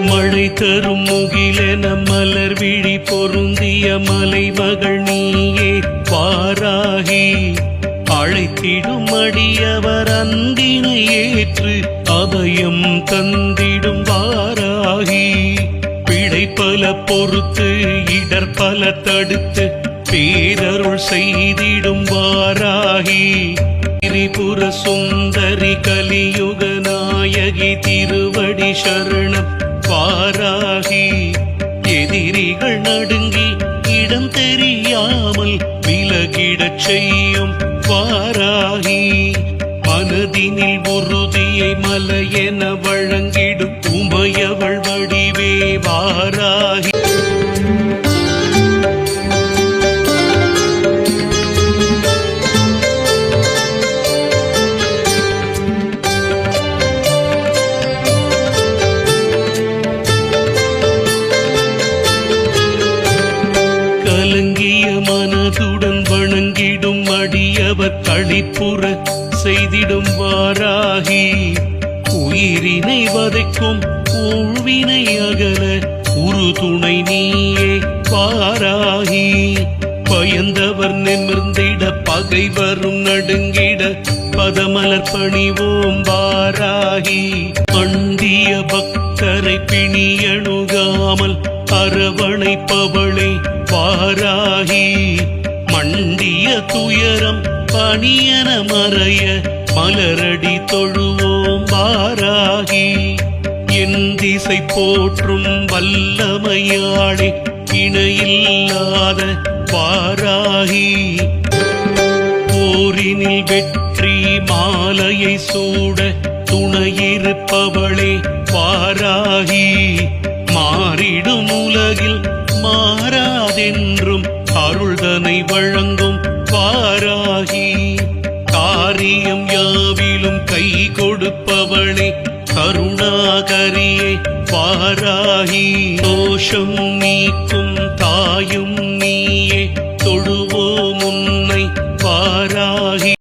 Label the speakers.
Speaker 1: மழை தரும் முகிலென மலர் விழி பொருந்திய மலைமகள் நீயே வாராகி அழைத்திடும் அடியவர் அன்பினை ஏற்று அபயம் தந்திடும் வாராகி பிழை பல பொறுத்து இடர் பல தடுத்து பேரருள் செய்திடும் வாராகி திரிபுர சுந்தரி கலியுக நாயகி திருவடி சரணம் வாராகி எதிரிகள் நடுங்கி இடம் தெரியாமல் விலகிடச் செய்யும் வாராகி மனதினில் உறுதியை மலையென வழங்கிடும் உமையவள் வடிவே வாராகி கலங்கிய மனதுடன் வணங்கிடும் அடியவர் களிப்புற செய்திடும் வாராகி உயிரினை வதைக்கும் ஊழ்வினை அகல உறுதுணை நீயே வாராகி பயந்தவர் நிமிர்ந்திட பகைவரும் நடுங்கிட பதமலர் பணிவோம் வாராகி அண்டிய பக்தரை பிணியணுகாமல் அரவணைப்பவளே வாராகி மண்டிய துயரம் பணியன மறைய மலரடி தொழுவோம் வாராகி என் திசை போற்றும் வல்லமையாளே இணையில்லாத வாராகி போரினில் வெற்றி மாலையை சூட துணையிருப்பவளே வாராகி மாறிடும் உலகில் மாறாதென்றும் அருள்தனை வழங்கும் வாராகி காரியம் யாவிலும் கை கொடுப்பவளே கருணாகரியே வாராகி தோஷம் நீக்கும் தாயும்